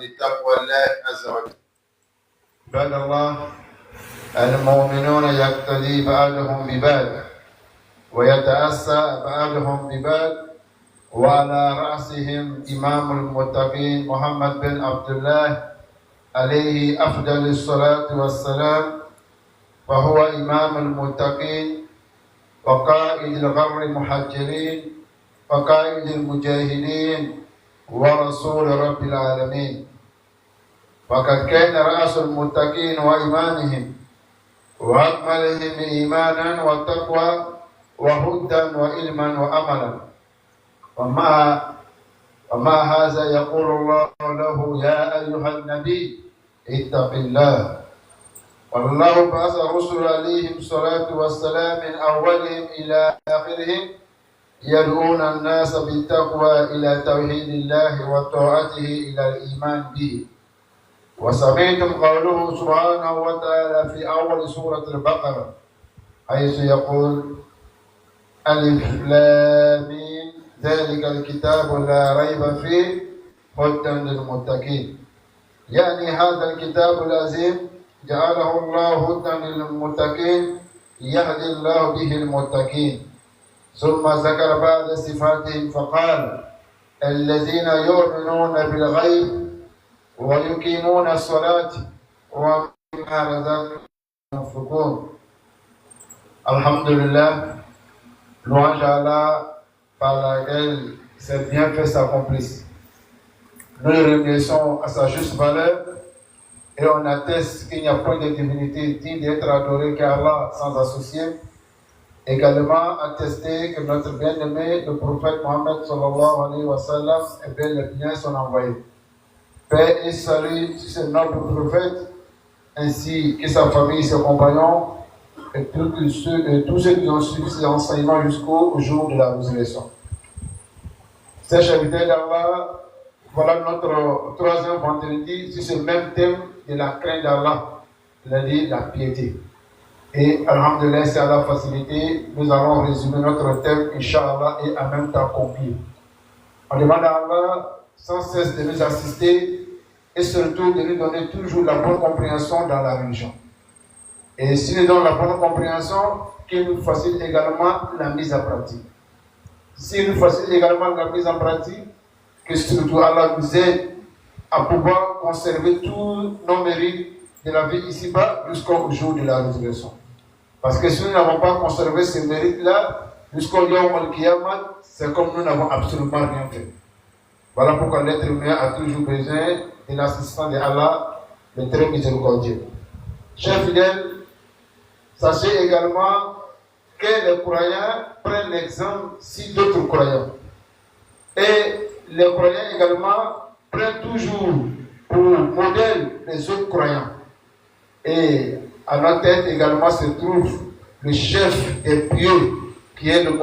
لتقوى الله عز وجل. عباد الله، المؤمنون يقتدي بعضهم ببعض ويتأسى بعضهم ببعض، وعلى رأسهم إمام المتقين محمد بن عبد الله عليه أفضل الصلاة والسلام، فهو إمام المتقين وقائد الغر المحجلين وقائد المجاهدين ورسول رب العالمين. وقد كان رأس المتقين وإمامهم وأكملهم إيمانا وتقوى وهدى وعلما وأملا. وما هذا يقول الله له: يا أيها النبي اتق الله. والله بعث الرسل عليهم الصلاة والسلام من أولهم إلى آخرهم يدعون الناس بالتقوى إلى توحيد الله وطاعته إلى الإيمان به. وسمعتم قوله سبحانه وتعالى في أول سورة البقرة حيث يقول: ألف لام ميم ذلك الكتاب لا ريب فيه هدى للمتقين. يعني هذا الكتاب العظيم جعله الله هدى للمتقين يهدي الله به المتقين. ثم ذكر بعد صفاتهم فقال: الذين يؤمنون بالغيب ويقيمون الصلاة ومما رزقناهم ينفقون. Alhamdulillah, louange à Allah par laquelle ses bienfaits s'accomplissent. Nous le remercions à sa juste valeur et on atteste qu'il n'y a point de divinité digne d'être adorée qu'Allah sans associé. Également attester que notre bien-aimé, le prophète Mohammed sallallahu alayhi wa sallam, est bel et bien son envoyé. Paix et salut sur ce noble prophète, ainsi que sa famille, ses compagnons, et tous ceux qui ont suivi ses enseignements jusqu'au jour de la résurrection. Chers serviteurs d'Allah, voilà notre troisième vendredi sur ce même thème de la crainte d'Allah, c'est-à-dire la piété. Et alhamdulillah, c'est à la facilité, nous allons résumer notre thème, Inch'Allah, et en même temps conclure. On demande à Allah sans cesse de nous assister et surtout de nous donner toujours la bonne compréhension dans la religion. Et s'il nous donne la bonne compréhension, qu'il nous facilite également la mise en pratique. S'il nous facilite également la mise en pratique, que surtout Allah nous aide à pouvoir conserver tous nos mérites de la vie ici-bas jusqu'au jour de la résurrection. Parce que si nous n'avons pas conservé ces mérites-là, jusqu'au Yawm al-Qiyamah, c'est comme nous n'avons absolument rien fait. Voilà pourquoi l'être humain a toujours besoin de l'assistance d'Allah, le très miséricordieux. Chers fidèles, sachez également que les croyants prennent l'exemple si d'autres croyants. Et les croyants également prennent toujours pour modèle les autres croyants. Et à notre tête également se trouve le chef des pieux, qui est le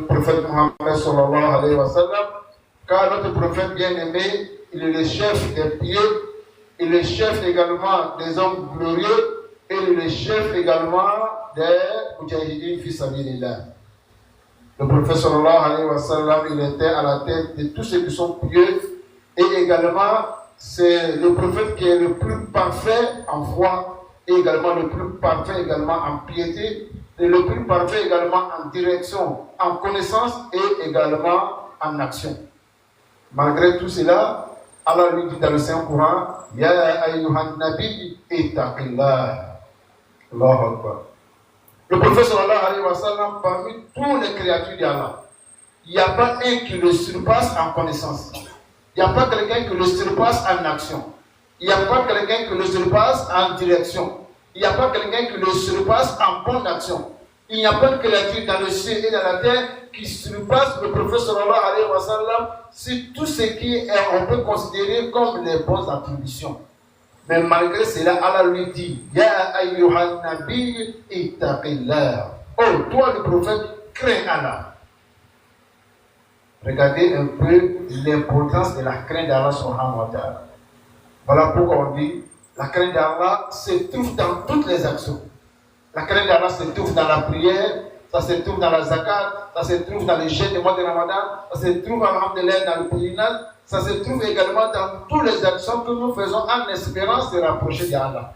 prophète Mohammed sallallahu alayhi wa sallam. Car notre prophète bien-aimé, il est le chef des pieux, il est le chef également des hommes glorieux, et il est le chef également des mujahideen fi sabilillah. Le prophète sallallahu alayhi wa sallam, il était à la tête de tous ceux qui sont pieux, et également c'est le prophète qui est le plus parfait en foi, et également le plus parfait également en piété, et le plus parfait également en direction, en connaissance et également en action. Malgré tout cela, Allah lui dit dans le Saint-Coran: Ya ayyuhan nabi ittaqillah. Allahu Akbar. Le prophète sallallahu alayhi wa sallam, parmi toutes les créatures d'Allah, il n'y a pas un qui le surpasse en connaissance. Il n'y a pas quelqu'un qui le surpasse en action. Il n'y a pas quelqu'un qui le surpasse en direction. Il n'y a pas quelqu'un qui le surpasse en bonne action. Il n'y a pas de créature dans le ciel et dans la terre qui surpasse le prophète sallallahu alayhi wa sallam sur tout ce qui est, on peut considérer comme les bonnes attributions. Mais malgré cela, Allah lui dit: Ya ayyuhan nabi ittaqillah. Oh, toi le prophète, crains Allah. Regardez un peu l'importance de la crainte d'Allah subhanahu wa ta'ala. Voilà pourquoi on dit: la crainte d'Allah se trouve dans toutes les actions. La crainte d'Allah se trouve dans la prière, ça se trouve dans la zakat, ça se trouve dans les jeûnes du mois de Ramadan, ça se trouve alhamdulillah dans le pèlerinage, ça se trouve également dans toutes les actions que nous faisons en espérance de rapprocher d'Allah.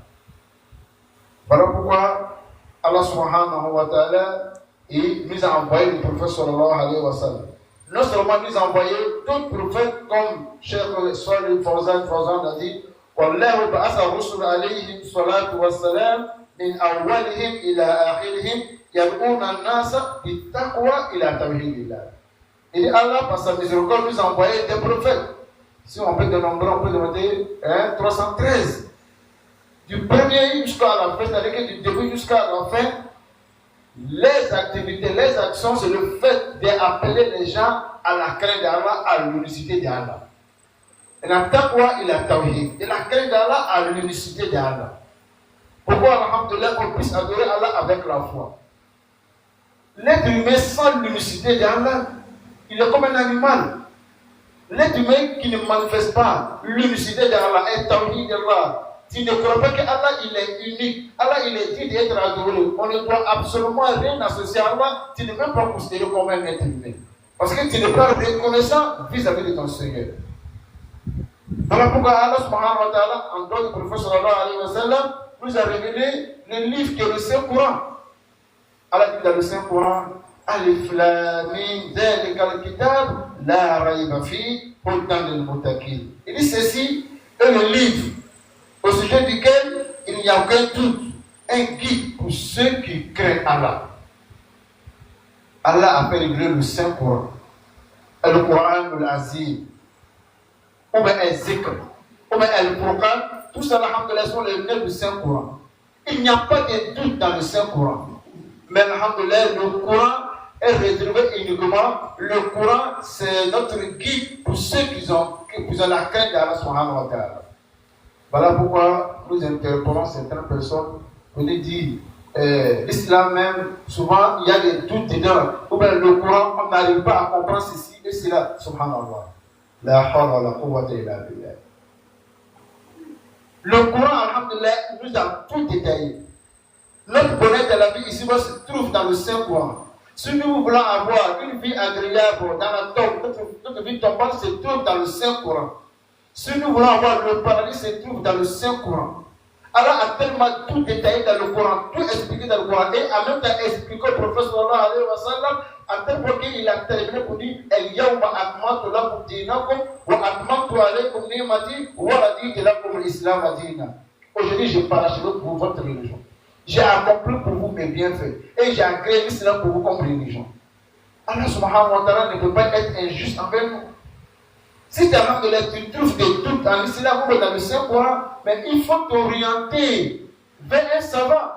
Voilà pourquoi Allah subhanahu wa ta'ala nous a envoyé le prophète sallallahu alayhi wa sallam. Non seulement nous a envoyé d'autres prophètes comme Cheikh Salih Fawzan a dit Wallahu ba'atha rusul alayhim salatu wa salam min awwalihim ila akhirihim yad'una an-nasa bit-taqwa ila tawhidillah. Et Allah, par sa miséricorde, nous a envoyé des prophètes. Si on peut dénombrer, on peut demander 313. Du premier jusqu'à la fin, c'est-à-dire que du début jusqu'à la fin, les activités, les actions, c'est le fait d'appeler les gens à la crainte d'Allah, à l'unicité d'Allah. Et la taqwa, il a tawhid. Et la crainte d'Allah, à l'unicité d'Allah. Pourquoi, alhamdoulilah, qu'on puisse adorer Allah avec la foi? L'être humain sans l'unicité d'Allah, il est comme un animal. L'être humain qui ne manifeste pas l'unicité d'Allah, et tawhid d'Allah, tu ne crois pas qu'Allah il est unique, Allah il est dit d'être adoré, on ne doit absolument rien associer à Allah, tu n'es même pas considéré comme un être humain. Parce que tu n'es pas reconnaissant vis-à-vis de ton Seigneur. Voilà pourquoi Allah subhanahu wa ta'ala, en dehors du prophète sallallahu alayhi wa sallam, nous a révélé le livre qui est le Saint-Coran. Allah dit dans le Saint-Coran, Alif Lam Mim Dhalikal Kitab La Rayba Fi Hudan lil Muttaqin. Il dit ceci est le livre au sujet duquel il n'y a aucun doute, un guide pour ceux qui craignent Allah. Allah appelle le Saint-Coran, le Coran al-Azim, ou bien al-Zikr, ou bien al-Furqan, tout ça, alhamdoulilah, sont les noms du Saint-Coran. Il n'y a pas de doute dans le Saint-Coran. Mais alhamdoulilah, le Coran est réservé uniquement. Le Coran, c'est notre guide pour ceux qui ont la crainte d'Allah subhanahu wa ta'ala. Voilà pourquoi nous interpellons certaines personnes pour nous dire l'islam même, souvent il y a des doutes dedans. Ou bien le Coran, on n'arrive pas à comprendre ceci et cela. Subhanallah. La hawla wa la quwwata illa billah. Le Coran, alhamdulillah, nous a tout détaillé. Notre bonheur de la vie ici se trouve dans le Saint-Coran. Si nous voulons avoir une vie agréable dans la tombe, notre vie tombale se trouve dans le Saint-Coran. Si nous voulons avoir le paradis, se trouve dans le Saint-Coran. Allah a tellement tout détaillé dans le Coran, tout expliqué dans le Coran, et en même temps expliqué au prophète sallallahu alayhi wa sallam, à tel point qu'il a terminé pour dire El-Yawma akmaltu lakum dinakum wa atmamtu alaykum ni'mati wa raditu lakum al-islam dina. Aujourd'hui, j'ai parachevé pour vous votre religion. J'ai accompli pour vous mes bienfaits, et j'ai agréé l'islam pour vous comme religion. Allah subhanahu wa ta'ala ne peut pas être injuste envers nous. Si tu trouves des doutes en islam ou dans le Saint-Coran, mais il faut t'orienter vers un savant,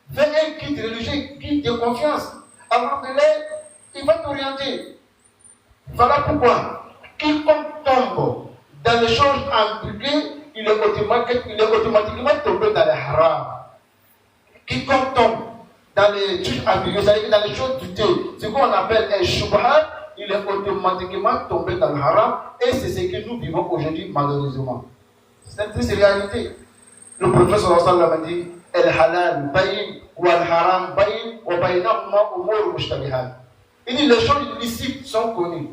vers un guide religieux, guide de confiance. Avant de l'aide, il va t'orienter. Voilà pourquoi, quiconque tombe dans les choses ambiguës, il est automatiquement tombé dans les haram. Quiconque tombe dans les choses ambiguës, c'est-à-dire dans les choses douteuses, ce qu'on appelle un shubhat, il est automatiquement tombé dans le haram, et c'est ce que nous vivons aujourd'hui malheureusement. C'est une triste réalité. Le prophète sallallahu alayhi wa sallam a dit El halal bayin ou al haram bayin ou baynahuma umur mushtabihat. Il dit les choses illicites sont connues.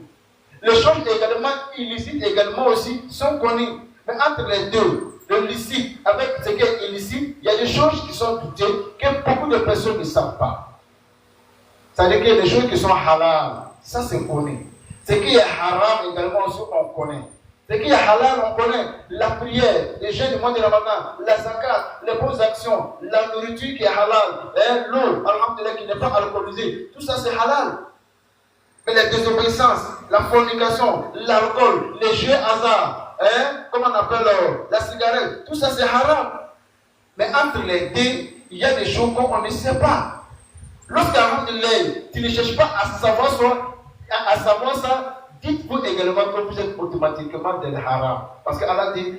Les choses également illicites également aussi sont connues. Mais entre les deux, le licite avec ce qui est illicite, il y a des choses qui sont douteuses que beaucoup de personnes ne savent pas. C'est-à-dire qu'il y a des choses qui sont halal. Ça, c'est connu. Ce qui est haram également aussi, on connaît. Ce qui est halal, on connaît. La prière, les jeûnes du mois de Ramadan, la zakat, les bonnes actions, la nourriture qui est halal, l'eau, alhamdulillah, qui n'est pas alcoolisée. Tout ça, c'est halal. Mais les désobéissances, la fornication, l'alcool, les jeux hasard, comment on appelle la cigarette, tout ça, c'est haram. Mais entre les deux, il y a des choses qu'on ne sait pas. Lorsqu'alhamdulillah, tu ne cherches pas à savoir ça, dites-vous également que vous êtes automatiquement dans le haram. Parce qu'Allah dit,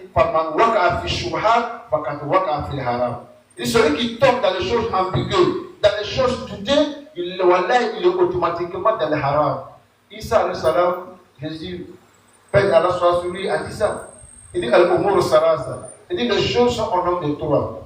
et celui qui tombe dans les choses ambiguës, dans les choses douteuses, il est automatiquement dans le haram. Isa alayhi salam, Jésus, paix Allah soit sur lui, a dit ça. Il dit al-umur sarasa. Il dit les choses sont au nom de toi.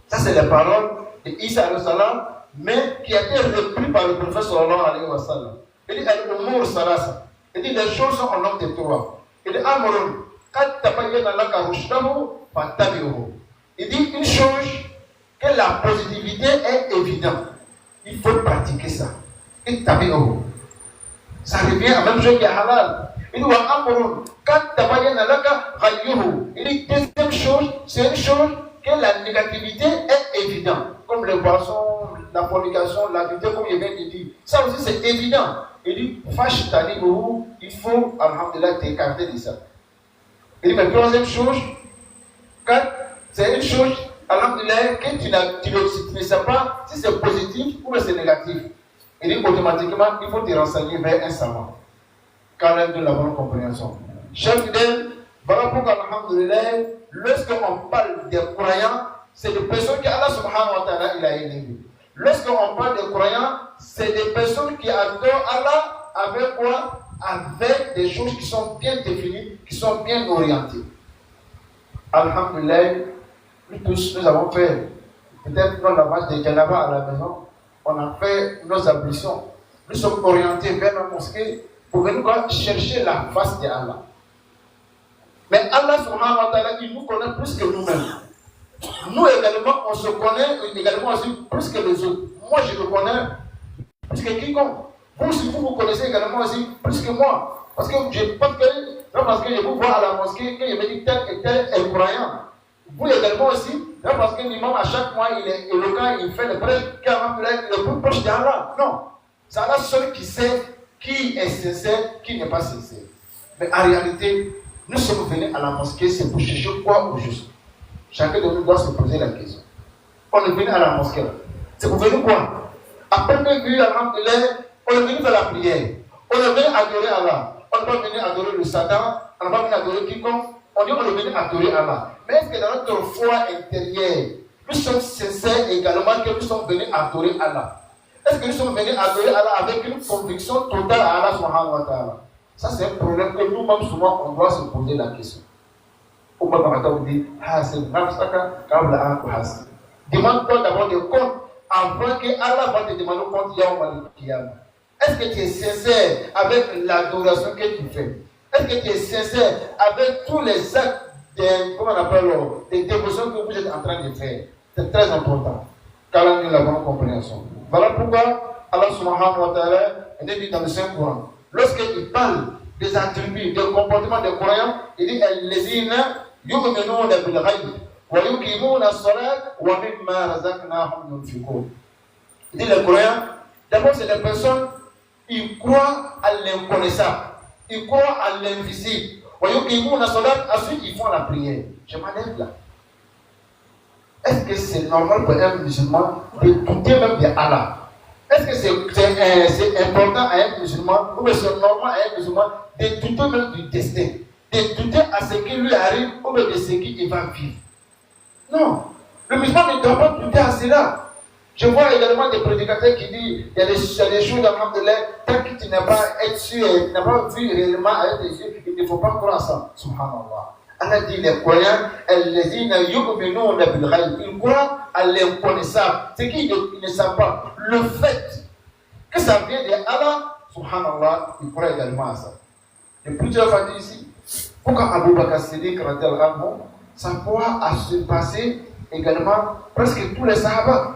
Ça c'est les paroles de Isa alayhi salam, mais qui a été repris par le prophète sallallahu alayhi wa sallam. Il dit al-umur sarasa. Il dit les choses sont au nom de toi. Il dit Amrun, kad tabayyana laka rushdahu fattabi'uhu. Il dit une chose, que la positivité est évidente. Il faut pratiquer ça. Ittabi'uhu. Ça revient à la même chose qui est halal. Il dit wa amrun kad tabayyana laka ghayyuhu. Il dit deuxième chose, c'est une chose que la négativité est évidente. Comme les boissons, la fornication, la vérité, comme il vient de dire. Ça aussi c'est évident. Il dit, il faut, alhamdulillah, t'écarter de ça. Il dit, mais troisième chose, c'est une chose, alhamdulillah, que tu ne sais pas si c'est positif ou c'est négatif. Il dit, automatiquement, il faut te renseigner vers un savant. Quand même de la bonne compréhension. Chef fidèle, voilà pourquoi, alhamdulillah, lorsqu'on parle des croyants, c'est des personnes que Allah subhanahu wa ta'ala il a élevées. Lorsqu'on parle des croyants, c'est des personnes qui adorent Allah avec quoi? Avec des choses qui sont bien définies, qui sont bien orientées. Alhamdulillah, nous tous, nous avons fait, peut-être dans la marche de Janaba à la maison, on a fait nos ablutions. Nous sommes orientés vers la mosquée pour venir chercher la face d'Allah. Mais Allah subhanahu wa ta'ala, il nous connaît plus que nous-mêmes. Nous également, on se connaît également aussi plus que les autres. Moi, je me connais plus que quiconque. Vous aussi, vous connaissez également aussi plus que moi. Parce que je pense que, non parce que je vous vois à la mosquée, que je me dis tel et tel est croyant. Vous également aussi, non parce que l'imam à chaque mois, il est éloquent, il fait le prêche, car il est le plus proche d'Allah. Non. C'est Allah seul qui sait qui est sincère, qui n'est pas sincère. Mais en réalité, nous sommes venus à la mosquée, c'est pour chercher quoi au juste. Chacun de nous doit se poser la question. On est venu à la mosquée. C'est pour venir quoi? Après que vu, alhamdulillah, on est venu faire la prière. On est venu adorer Allah. On n'est pas venu adorer le Satan. On n'est pas venu adorer quiconque. On dit qu'on est venu adorer Allah. Mais est-ce que dans notre foi intérieure, nous sommes sincères également que nous sommes venus adorer Allah? Est-ce que nous sommes venus adorer Allah avec une conviction totale à Allah subhanahu wa ta'ala? Ça, c'est un problème que nous-mêmes, souvent, on doit se poser la question. Demande-toi d'abord des comptes avant que Allah va te demander compte Yawm al-Qiyamah. Est-ce que tu es sincère avec l'adoration que tu fais? Est-ce que tu es sincère avec tous les actes des dévotions que vous êtes en train de faire? C'est très important. Car nous l'avons compréhension. Voilà pourquoi Allah subhanahu wa ta'ala dit dans le Saint-Coran, lorsqu'il parle des attributs, des comportements des croyants, il dit Allazina yu'minuna bil ghayb wa yuqimuna as-salata wa mimma razaqnahum yunfiqun. Il dit les croyants, d'abord c'est des personnes, ils croient à l'inconnaissable, ils croient à l'invisible. Wa yuqimuna as-salata, ensuite ils font la prière. Je m'arrête là. Est-ce que c'est normal pour un musulman de douter même de Allah? Est-ce que c'est important à un musulman, ou c'est normal à un musulman de douter même du destin, de douter à ce qui lui arrive, ou de ce qu'il va vivre? Non, le musulman ne doit pas douter à cela. Je vois également des prédicateurs qui disent il y a des choses dans de l'air, tant que tu n'as pas été sûr, tu n'as pas vu réellement avec tes yeux, il ne faut pas croire à ça. Subhanallah. Allah dit les croyants, ils croient à l'inconnaissable, ce qu'ils ne savent pas. Le fait que ça vient de Allah, subhanallah, ils croient également à ça. Et plusieurs fois dit ici, pourquoi Abu Bakr Siddiq, ça pourra se passer également presque tous les Sahaba.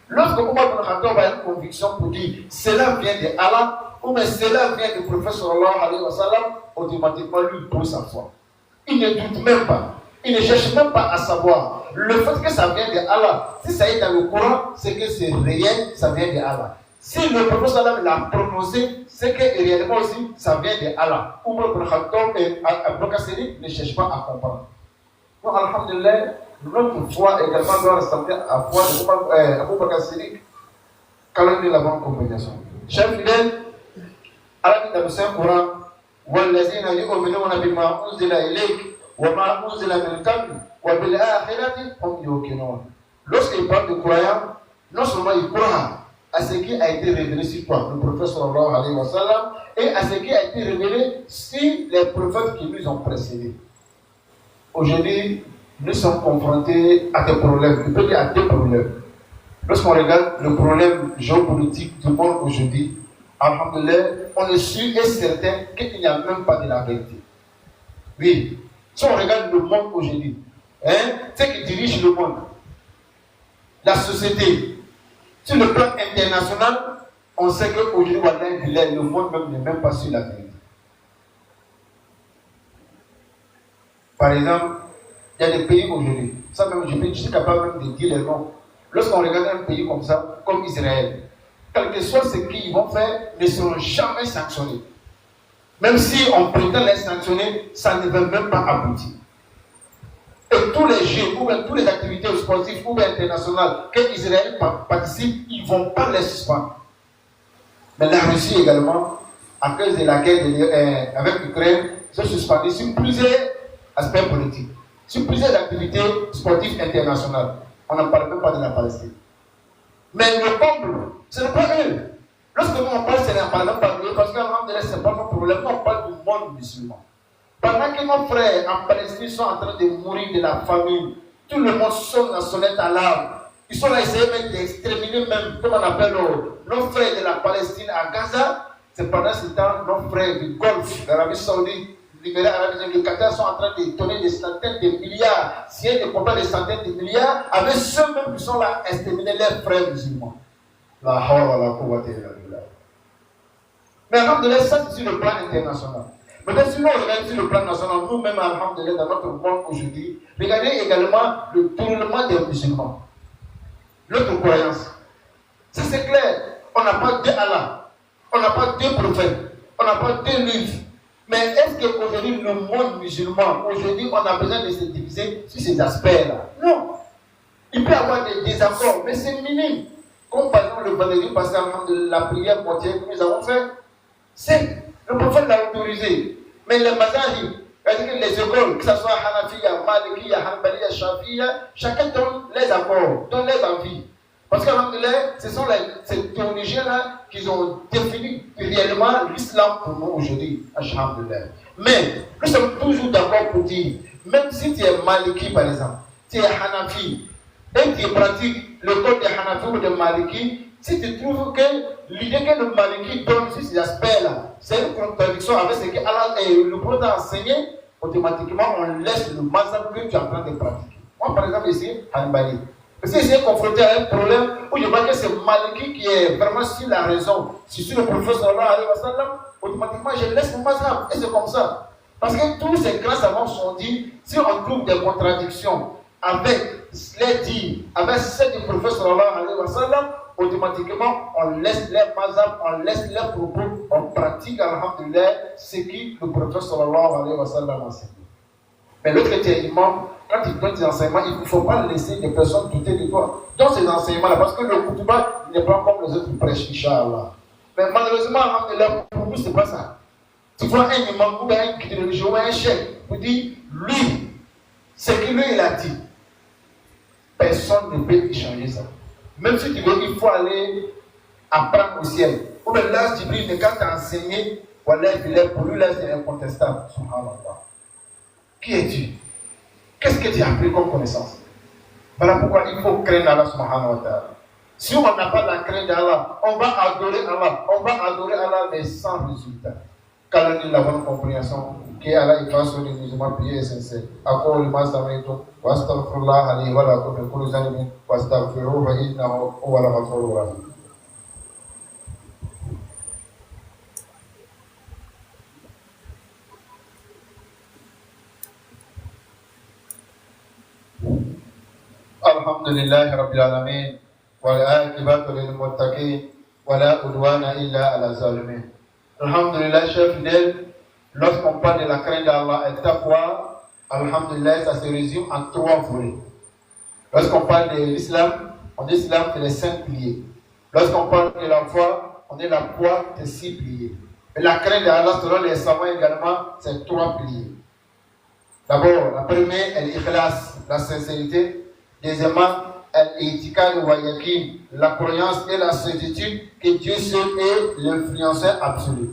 Lorsque Omar ibn Khattab a une conviction pour dire cela vient de Allah, ou bien cela vient du prophète sallallahu alayhi wa sallam, automatiquement lui pose sa foi. Il ne doute même pas. Il ne cherche même pas à savoir. Le fait que ça vient de Allah, si ça est dans le Coran, c'est que c'est réel, ça vient de Allah. Si le prophète sallam l'a prononcé, c'est que réellement aussi, ça vient de Allah. Omar ibn Khattab et Abu Bakr Siddiq ne cherchent pas à comprendre. Donc, alhamdulillah, notre foi également doit ressembler à la foi de Abu Bakr Siddiq. Qu'Allah nous la bonne compréhension. Chers fidèles, Allah dit dans le Saint-Coran, والذين يؤمنون بما أنزل إليك وما أنزل من قبل وبالآخرة هم يوقنون. Lorsqu'il parle de croyants, non seulement il croit à ce qui a été révélé sur toi, le prophète sallallahu alayhi wa sallam, et à ce qui a été révélé sur les prophètes qui nous ont précédés. Aujourd'hui, nous sommes confrontés à des problèmes, je peux dire à deux problèmes. Lorsqu'on regarde le problème géopolitique du monde aujourd'hui, alhamdulillah, on est sûr et certain qu'il n'y a même pas de la vérité. Oui. Si on regarde le monde aujourd'hui, ce qui dirige le monde, la société, sur le plan international, on sait qu'aujourd'hui, le monde même n'est même pas sur la vérité. Par exemple, il y a des pays aujourd'hui, ça même, je suis capable même de dire les noms. Lorsqu'on regarde un pays comme ça, comme Israël, quel que soit ce qu'ils vont faire, ne seront jamais sanctionnés. Même si on prétend les sanctionner, ça ne va même pas aboutir. Et tous les jeux, ou bien toutes les activités sportives ou bien internationales que Israël participe, ils ne vont pas les suspendre. Mais la Russie également, à cause de la guerre avec l'Ukraine, se suspendue sur plusieurs aspects politiques, sur plusieurs activités sportives internationales. On n'en parle même pas de la Palestine. Mais le comble, ce n'est pas eux. Lorsque nous on parle, ce n'est pas même pas eux, parce que ce n'est pas notre problème, nous on parle du monde musulman. Pendant que nos frères en Palestine sont en train de mourir de la famine, tout le monde sonne la sonnette à l'arme. Ils sont là essayés même d'exterminer même, comme on appelle nos frères de la Palestine à Gaza. C'est pendant ce temps, nos frères du Golfe, l'Arabie Saoudite, l'Émirat arabe, le Qatar sont en train de donner des centaines de milliards, si des combats de centaines de milliards, avec ceux-mêmes qui sont là à exterminer leurs frères musulmans. La hawla wa la quwwata illa billah. Mais alhamdoulilah, ça c'est sur le plan international. Maintenant, si nous regardons sur le plan national, nous-mêmes, alhamdoulilah, dans notre monde aujourd'hui, regardez également le tournement des musulmans. L'autre croyance. Ça c'est clair. On n'a pas deux Allah. On n'a pas deux prophètes. On n'a pas deux livres. Mais est-ce qu'aujourd'hui, le monde musulman, aujourd'hui, on a besoin de se diviser sur ces aspects-là? Non. Il peut y avoir des désaccords, mais c'est minime. Comme par exemple le vendredi passé, de la prière quotidienne que nous avons fait, c'est le prophète l'a autorisé. Mais les mazahib, c'est-à-dire que les écoles, que ce soit Hanafiya, Malikiya, Hanbaliya, Shafiya, chacun donne les accords, donne les envies. Parce que ce sont ces théologiens-là qui ont défini réellement l'islam pour nous aujourd'hui. Alhamdulillah. Mais nous sommes toujours d'accord pour dire, même si tu es Maliki par exemple, tu es Hanafi, et tu pratiques le code de Hanafi ou de Maliki, si tu trouves que l'idée que le Maliki donne sur ces aspects-là, c'est une contradiction avec ce que Allah et le prophète a enseigné, automatiquement on laisse le mazhab que tu es en train de pratiquer. Moi par exemple ici, Hanbali. Si j'ai confronté à un problème où je vois que c'est Maliki qui est vraiment sur la raison, si sur le prophète sallallahu alayhi wa sallam, automatiquement je laisse mon mazhab. Et c'est comme ça. Parce que tous ces grands savants sont dit, si on trouve des contradictions avec les dits, avec celles du prophète sallallahu alayhi wa sallam, automatiquement on laisse les mazhab, on laisse les propos, on pratique alhamdulillah ce qui le prophète sallallahu alayhi wa sallam a enseigné. Mais l'autre était imam, quand il donne des enseignements, il ne faut pas laisser des personnes douter de toi dans ces enseignements-là, parce que le khutbah, il n'est pas comme les autres prêches, Inch'Allah. Mais malheureusement, pour nous, ce n'est pas ça. Tu vois un imam ou un guide religieux ou un chef, vous dites, lui, ce que lui il a dit, personne ne peut changer ça. Même si tu veux, il faut aller apprendre au ciel. Ou bien là, tu dis, quand tu as enseigné, voilà, pour lui, là, c'est incontestable. Subhanallah. Qui es-tu? Qu'est-ce que tu as appris comme connaissance? Voilà pourquoi il faut craindre Allah subhanahu wa ta'ala. Si on n'a pas la crainte d'Allah, on va adorer Allah, mais sans résultat. Qu'Allah nous la bonne compréhension, qu'Allah il fasse des musulmans prier sincères. Aqul ma sami'tu wa astaghfirullah li wa lakum min kulli dhanbin wa astaghfiruhu fa innahu huwal ghafurur rahim. Alhamdulillah Rabbil Alamin wal aqibatu lil muttaqin wala udwana illa ala zalimin. Alhamdulillah, chers fidèles, lorsqu'on parle de la crainte d'Allah et taqwa, alhamdulillah, ça se résume en trois volets. Lorsqu'on parle de l'islam, on dit l'islam c'est les 5 piliers. Lorsqu'on parle de la foi, on dit la foi c'est 6 piliers. Et la crainte d'Allah, selon les savants également, c'est 3 piliers. D'abord, la première est l'ikhlas, la sincérité. Deuxièmement, al-i'tiqad wa yaqin, la croyance et la certitude que Dieu seul est l'influenceur absolu.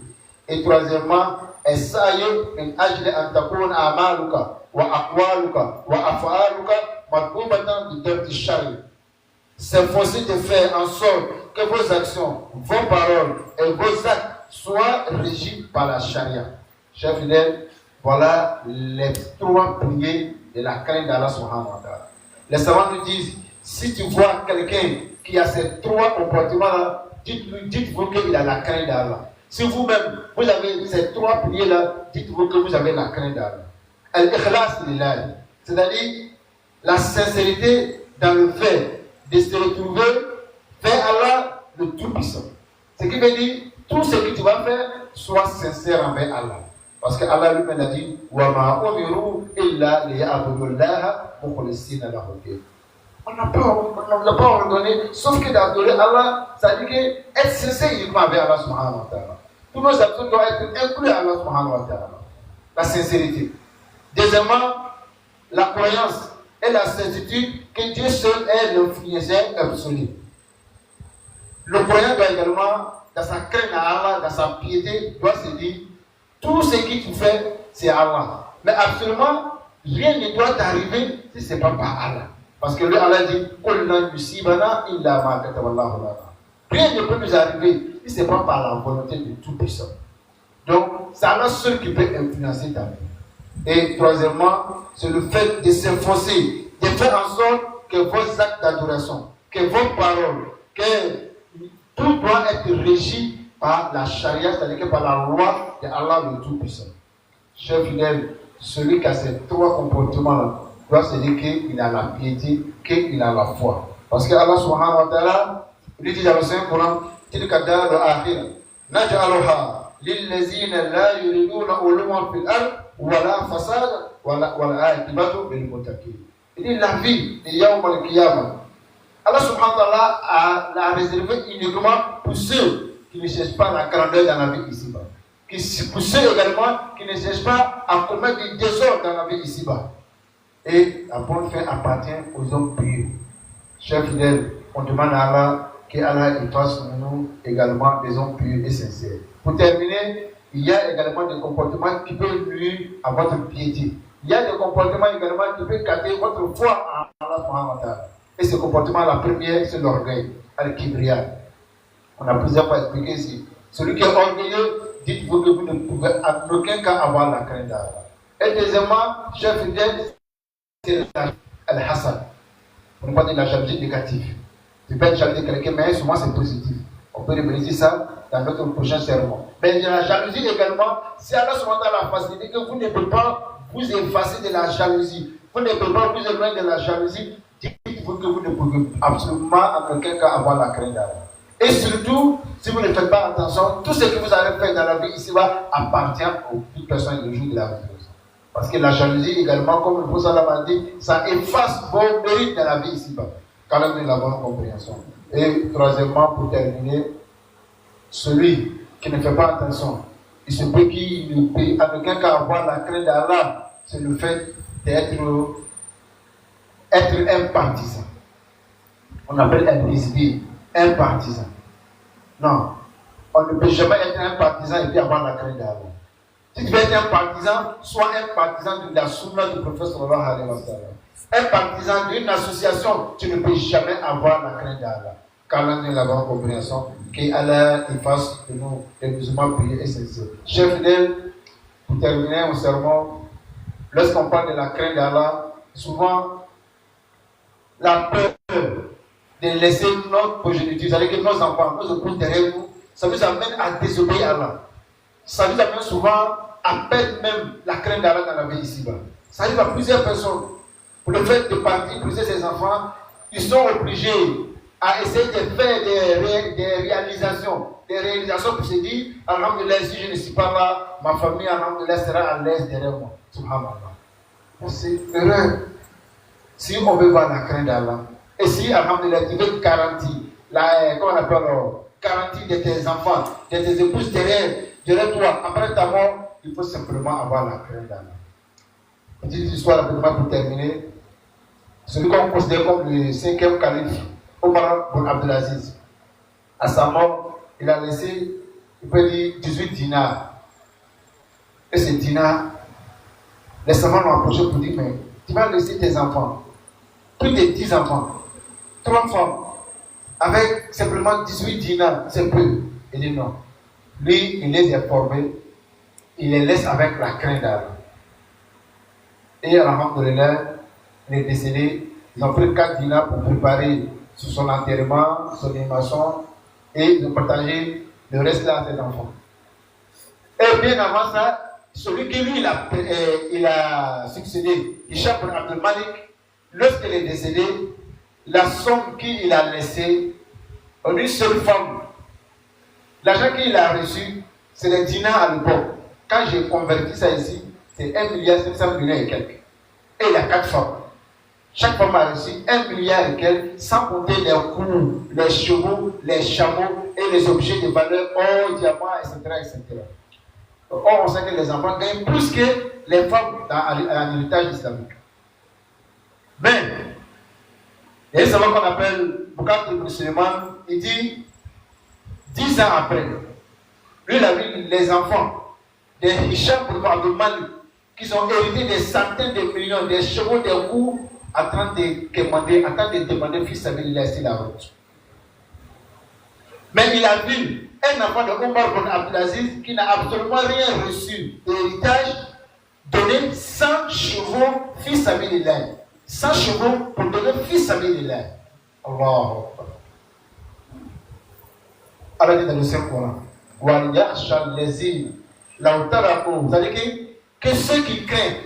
Et troisièmement, as-sa'i min ajli an takuna a'maluka wa aqwaluka wa af'aluka matbubatan bi dabti shari. S'efforcer de faire en sorte que vos actions, vos paroles et vos actes soient régis par la charia. Chers fidèles, Voilà les 3 piliers de la crainte d'Allah subhanahu wa ta'ala. Les savants nous disent, si tu vois quelqu'un qui a ces 3 comportements-là, dites-vous qu'il a la crainte d'Allah. Si vous-même, vous avez ces 3 piliers-là, dites-vous que vous avez la crainte d'Allah. Al-ikhlas lillah, c'est-à-dire la sincérité dans le fait de se retrouver vers Allah le Tout-Puissant. Ce qui veut dire, tout ce que tu vas faire, sois sincère envers Allah. Parce que Allah lui-même a dit وَمَا أُمِرُوا إِلَّا لِيَعْبُدُوا اللَّهَ مُخْلِصِينَ لَهُ الدِّينَ. On n'a pas ordonné, sauf que d'adorer Allah, ça veut dire être sincère uniquement avec Allah subhanahu wa ta'ala. Tous nos actions doivent être inclus à Allah subhanahu wa ta'ala. La sincérité. Deuxièmement, la croyance et la certitude que Dieu seul est l'influenceur absolu. Le croyant doit également, dans sa crainte à Allah, dans sa piété, doit se dire tout ce que tu fais, c'est Allah. Mais absolument, rien ne doit t'arriver si ce n'est pas par Allah. Parce que lui, Allah dit rien ne peut nous arriver si ce n'est pas par la volonté de Tout-Puissant. Donc, c'est Allah seul qui peut influencer ta vie. Et troisièmement, c'est le fait de s'efforcer, de faire en sorte que vos actes d'adoration, que vos paroles, que tout doit être régi par la charia, c'est-à-dire que par la loi de Allah le Tout-Puissant. Chers fidèles, celui qui a ces 3 comportements-là doit se dire qu'il a la piété, qu'il a la foi. Parce que Allah subhanahu wa ta'ala, il dit dans le Saint-Coran, Tilka daru akhira, naj'aluha lillazina la yuriduna uluwan fil ard wala fasad wala aqibatu lil muttaqin. Il dit la vie de Yawm al-Qiyamah. Allah subhanahu wa ta'ala l'a réservé uniquement pour ceux qui ne cherchent pas la grandeur dans la vie ici-bas. Pour ceux également qui ne cherchent pas à commettre des désordres dans la vie ici-bas. Et la bonne fin appartient aux hommes pieux. Chers fidèles, on demande à Allah qu'Allah fasse de nous également des hommes pieux et sincères. Pour terminer, il y a également des comportements qui peuvent nuire à votre piété. Il y a des comportements également qui peuvent gâter votre foi en Allah. Et ce comportement, la première, c'est l'orgueil, al-kibriya. On a plusieurs fois expliqué ici. Celui qui est orgueilleux, dites-vous que vous ne pouvez en aucun cas avoir la crainte d'Allah. Et deuxièmement, chers fidèles, c'est al-hasad. On ne peut pas dire la jalousie négative. Tu peux être jaloux de quelqu'un, mais souvent c'est positif. On peut revenir ça dans notre prochain sermon. Mais la jalousie également, si Allah a facilité que vous ne pouvez pas vous effacer de la jalousie, vous ne pouvez pas vous éloigner de la jalousie, dites-vous que vous ne pouvez absolument en aucun cas avoir la crainte d'Allah. Et surtout, si vous ne faites pas attention, tout ce que vous allez faire dans la vie ici-bas appartient aux toutes personnes le jour de la vie. Parce que la jalousie également, comme le prophète a dit, ça efface vos mérites dans la vie ici-bas. Quand même de la bonne compréhension. Et troisièmement, pour terminer, celui qui ne fait pas attention, il se peut qu'il ne peut en aucun cas avoir la crainte d'Allah, c'est le fait d'être un partisan. On appelle un hizbi, un partisan. Non, on ne peut jamais être un partisan et puis avoir la crainte d'Allah. Si tu veux être un partisan, sois un partisan de la sunna du prophète sallallahu alayhi wa sallam. Un partisan d'une association, tu ne peux jamais avoir la crainte d'Allah. Car l'un de la bonne compréhension, qu'Allah fasse de nous des musulmans priés et sincères. Chers fidèles, pour terminer mon sermon, lorsqu'on parle de la crainte d'Allah, souvent la peur de laisser notre progéniture, c'est-à-dire que nos enfants, nos épouses derrière nous, ça nous amène à désobéir à Allah. Ça nous amène souvent à perdre même la crainte d'Allah dans la vie ici-bas. Ça arrive à plusieurs personnes. Pour le fait de partir, pour ses enfants, ils sont obligés à essayer de faire des réalisations pour se dire, alhamdulillah, si je ne suis pas là, ma famille, alhamdulillah, sera à l'aise derrière moi. Subhanallah. C'est erreur. Si on veut voir la crainte d'Allah, et si, alhamdulillah, tu veux garantir, comment on appelle, garantie de tes enfants, de tes épouses derrière toi, après ta mort, il faut simplement avoir la crainte d'Allah. Petite histoire rapidement pour terminer. Celui qu'on considère comme le 5e calife, Omar ibn Abdelaziz. À sa mort, il a laissé, il peut dire, 18 dinars. Et ces dinars, les savants l'ont approché pour dire, mais tu vas laisser tes enfants, plus de 10 enfants, 3 femmes, avec simplement 18 dinars, c'est peu. Il dit non. Lui, il les a formés, il les laisse avec la crainte d'Allah. Et alhamdoulilah, il est décédé. Ils ont pris 4 dinars pour préparer son enterrement, son animation, et ils ont partagé le reste là à ses enfants. Et bien avant ça, celui qui lui il a succédé, Hicham ibn Abdul Malik, lorsqu'il est décédé, la somme qu'il a laissée en une seule femme, l'argent qu'il a reçu, c'est les dinars à l'époque. Quand j'ai converti ça ici, c'est 1,7 milliard et quelques. Et il y a 4 femmes. Chaque femme a reçu 1 milliard et quelques, sans compter les cours, les chevaux, les chameaux et les objets de valeur, or, diamants, etc., etc. Or, on sait que les enfants gagnent plus que les femmes dans l'héritage islamique. Mais, il y a un savant qu'on appelle Boukat ibn Suleiman, il dit, 10 ans après, lui, il a vu les enfants des Hicham ibn Abdul Malik qui ont hérité des centaines de millions, des chevaux, des roues, en train de demander fils à laisser la route. Mais il a vu un enfant de Omar ibn Abdelaziz qui n'a absolument rien reçu d'héritage, donner 100 chevaux fils à Bilillah. 100 chevaux pour donner fils à Bilillah. Allah. Allah dit dans le Saint-Coran, c'est-à-dire que ceux qui craignent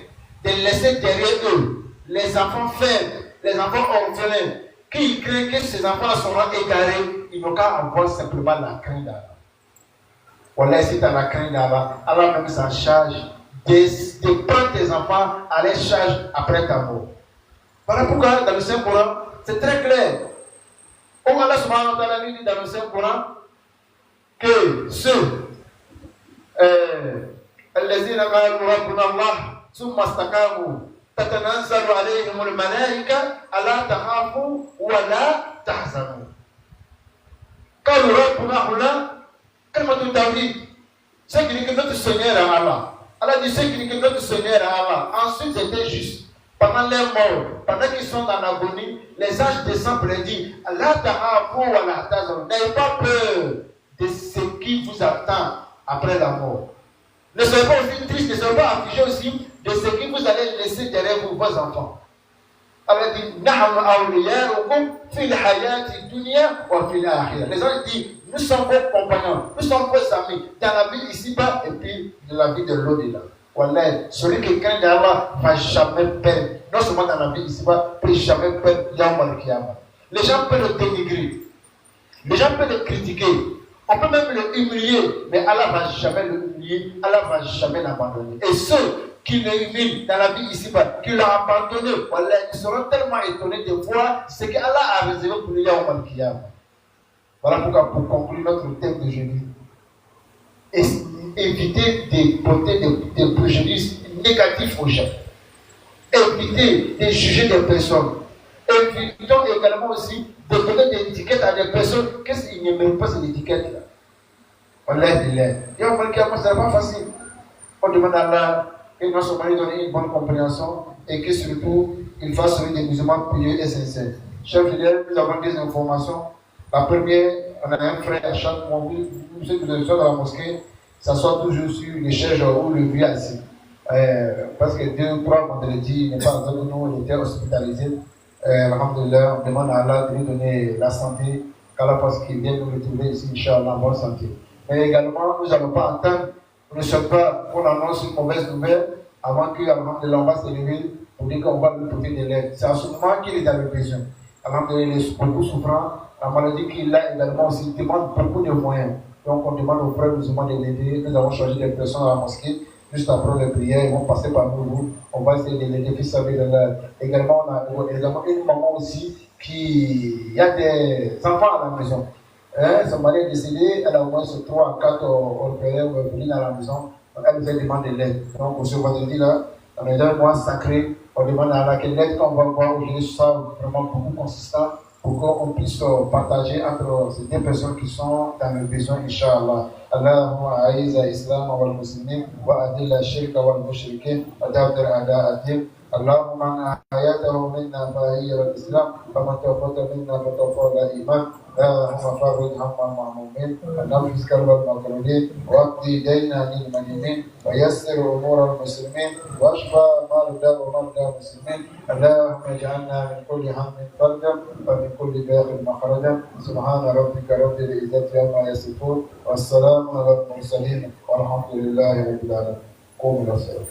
de laisser derrière eux les enfants faibles, les enfants orphelins, qui craignent que ces enfants seront égarés, ils n'ont qu'à avoir simplement la crainte d'Allah. Voilà, si tu as la crainte d'Allah, Allah même s'en charge de prendre tes enfants à les charge après ta mort. Voilà pourquoi dans le Saint-Coran, c'est très clair. Allah subhanahu wa ta'ala dit dans le Saint-Coran que ceux الذين قالوا ربنا الله ثم استقاموا تتنزل عليهم الملائكة ألا تخافوا ولا تحزنوا. قالوا ربنا الله كلمة التوحيد. Ce qui dit que notre Seigneur est Allah. Allah dit ce qui dit que notre Seigneur est Allah. Ensuite c'était juste. Pendant les morts, pendant qu'ils sont dans l'agonie, les anges descendent pour leur dire Allah takhafou wa la tahzanu. N'ayez pas peur de ce qui vous attend après la mort. Ne soyez pas aussi triste, ne soyez pas affligés aussi de ce que vous allez laisser derrière vous, vos enfants. Allah dit Nahnu awliyaukum fil hayati dunya wa fil akhirah. Les gens disent nous sommes vos compagnons, nous sommes vos amis dans la vie ici-bas et puis dans la vie de l'au-delà. Wallah, celui qui craint d'Allah ne va jamais perdre. Non seulement dans la vie ici-bas, ne peut jamais perdre Yawm al-Qiyamah. Les gens peuvent le dénigrer, les gens peuvent le critiquer. On peut même le humilier, mais Allah ne va jamais le humilier, Allah ne va jamais l'abandonner. Et ceux qui l'humilient dans la vie ici-bas, qui l'ont abandonné, voilà, ils seront tellement étonnés de voir ce qu'Allah a réservé pour lui Yawm al-Qiyamah. Voilà pourquoi, pour conclure notre thème d'aujourd'hui, éviter de porter des préjudices négatifs aux gens. Éviter de juger des personnes. Évitons également aussi de donner des étiquettes à des personnes qu'ils ne méritent pas ces étiquettes-là. On l'aide, et on voit que ce n'est pas facile. On demande à Allah que non seulement il donne une bonne compréhension et que surtout il fasse des musulmans pieux et sincères. Chers fidèles, nous avons des informations. La première, on a un frère à chaque mois, nous sommes dans la mosquée, s'assoit toujours sur les chaises ou le vieux assis. Parce que 2 ou 3 vendredis, il n'est pas avec nous, il était hospitalisé. Alhamdulillah, on demande à Allah de lui donner la santé, qu'Allah fasse qu'il vienne nous retrouver ici, Inch'Allah, en bonne santé. Mais également, nous n'allons pas entendre, nous ne sommes pas qu'on annonce une mauvaise nouvelle avant que, Alhamdulillah, on va se lever pour dire qu'on va lui porter de l'aide. C'est à ce moment qu'il est dans le besoin. Alhamdulillah, il est beaucoup souffrant. La maladie qu'il a également aussi demande beaucoup de moyens. Donc, on demande aux frères musulmans de l'aider. Nous avons choisi des personnes à la mosquée. Juste après les prières, ils vont passer par nous. On va essayer de l'aider, fils à également, on a également une maman aussi qui a des enfants à la maison. Son mari est décédé, elle a au moins 3 à 4 orphelins venus à la maison. Donc, elle nous a demandé de l'aide. Donc, pour ce vendredi-là, on est dans un mois sacré. On demande à Allah que l'aide qu'on va voir aujourd'hui soit vraiment beaucoup consistant pour qu'on puisse partager entre ces 2 personnes qui sont dans le besoin, Inch'Allah. Allahumma a'izz al-Islam wal-Muslimin wa adil al-Shirk wal-Mushrikin wa da'war a'da' ad-din اللهم من أحياته منا فهي الإسلام، فمن توفته منا فتوفى الإيمان. اللهم فرج هم المهمومين، ونفس كرب المكروبين، واقضي دين للمدينين، ويسر أمور المسلمين، واشفى مرضى ومرضى المسلمين. اللهم اجعلنا من كل هم فرجا ومن كل ضيق مخرجا. سبحان ربك رب العزة عما يصفون، والسلام على المرسلين، والحمد لله رب العالمين. قوموا إلى الصلاة.